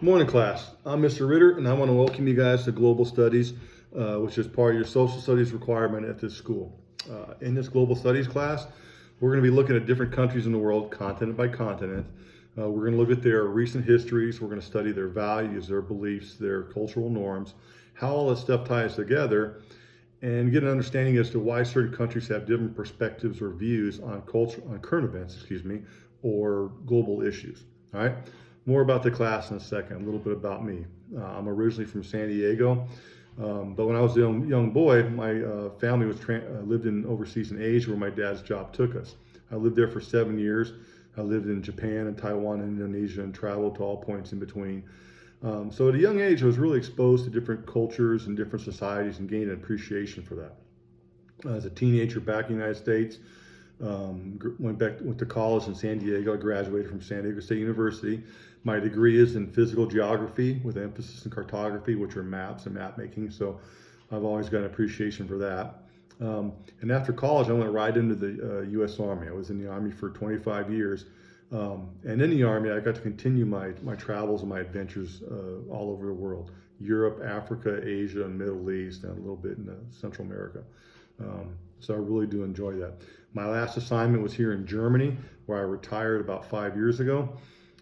Morning class, I'm Mr. Ritter and I want to welcome you guys to Global Studies, which is part of your social studies requirement at this school. In this Global Studies class, we're going to be looking at different countries in the world, continent by continent. We're going to look at their recent histories, we're going to study their values, their beliefs, their cultural norms, how all this stuff ties together, and get an understanding as to why certain countries have different perspectives or views on current events, or global issues. All right. More about the class in a second, a little bit about me. I'm originally from San Diego, but when I was a young boy, my family lived overseas in Asia where my dad's job took us. I lived there for 7 years. I lived in Japan and Taiwan and Indonesia and traveled to all points in between. So at a young age, I was really exposed to different cultures and different societies and gained an appreciation for that. As a teenager back in the United States, went to college in San Diego. I graduated from San Diego State University. My degree is in physical geography with emphasis in cartography, which are maps and map making. So I've always got an appreciation for that. And after college, I went right into the U.S. Army. I was in the Army for 25 years. And in the Army, I got to continue my travels and my adventures all over the world. Europe, Africa, Asia, and Middle East, and a little bit in Central America. So I really do enjoy that. My last assignment was here in Germany, where I retired about 5 years ago.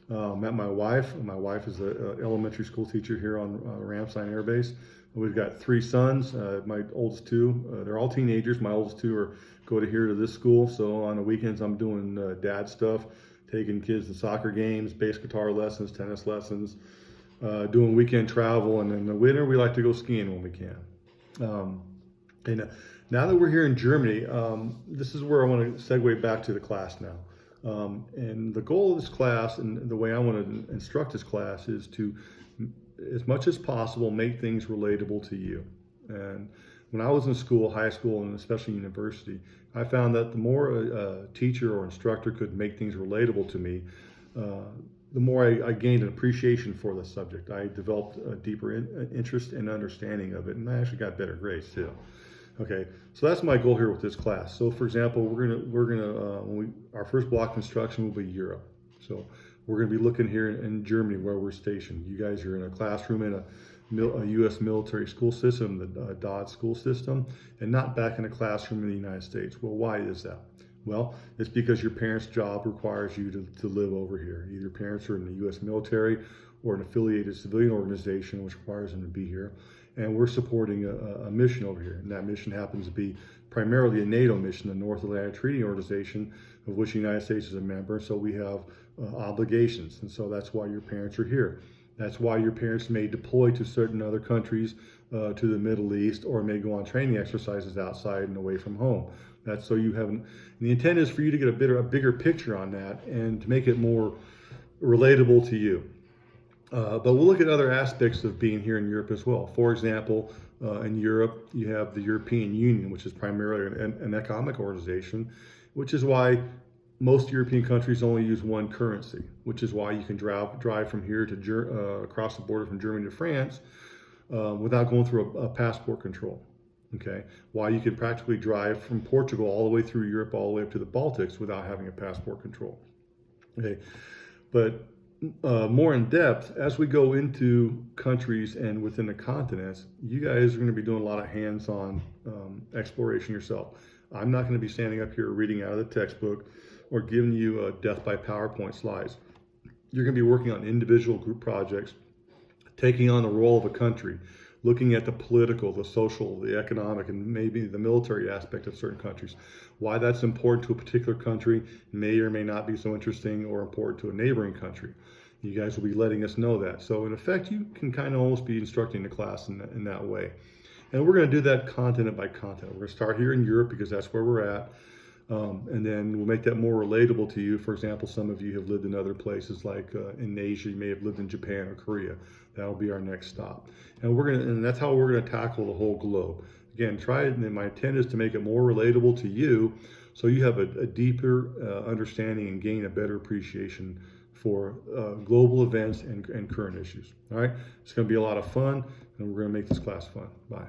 Met my wife. My wife is an elementary school teacher here on Ramstein Air Base. We've got 3 sons. My oldest 2, they're all teenagers. My oldest 2 go to this school. So on the weekends, I'm doing dad stuff, taking kids to soccer games, bass guitar lessons, tennis lessons, doing weekend travel. And in the winter, we like to go skiing when we can. And now that we're here in Germany, this is where I want to segue back to the class now. And the goal of this class and the way I want to instruct this class is to, as much as possible, make things relatable to you. And when I was in school, high school, and especially university, I found that the more a teacher or instructor could make things relatable to me, the more I gained an appreciation for the subject. I developed a deeper interest and understanding of it, and I actually got better grades too. Okay, so that's my goal here with this class. So, for example, our first block of instruction will be Europe. So we're gonna be looking here in Germany where we're stationed. You guys are in a classroom in a U.S. military school system, the DOD school system, and not back in a classroom in the United States. Well, why is that? Well, it's because your parents' job requires you to live over here. Either your parents are in the U.S. military or an affiliated civilian organization, which requires them to be here. And we're supporting a mission over here. And that mission happens to be primarily a NATO mission, the North Atlantic Treaty Organization, of which the United States is a member. So we have obligations. And so that's why your parents are here. That's why your parents may deploy to certain other countries, to the Middle East, or may go on training exercises outside and away from home. That's so you have, and the intent is for you to get a bigger picture on that and to make it more relatable to you. But we'll look at other aspects of being here in Europe as well. For example, in Europe, you have the European Union, which is primarily an economic organization, which is why most European countries only use one currency, which is why you can drive from here to across the border from Germany to France without going through a passport control. Okay, why you can practically drive from Portugal all the way through Europe, all the way up to the Baltics without having a passport control. Okay, but more in depth, as we go into countries and within the continents, you guys are going to be doing a lot of hands-on exploration yourself. I'm not going to be standing up here reading out of the textbook or giving you death by PowerPoint slides. You're going to be working on individual group projects, taking on the role of a country, looking at the political, the social, the economic, and maybe the military aspect of certain countries. Why that's important to a particular country may or may not be so interesting or important to a neighboring country. You guys will be letting us know that. So in effect, you can kind of almost be instructing the class in that way. And we're going to do that continent by continent. We're going to start here in Europe because that's where we're at. And then we'll make that more relatable to you. For example, some of you have lived in other places like in Asia, you may have lived in Japan or Korea. That'll be our next stop. And that's how we're going to tackle the whole globe. Again, and my intent is to make it more relatable to you so you have a deeper understanding and gain a better appreciation for global events and current issues. All right, it's going to be a lot of fun, and we're going to make this class fun. Bye.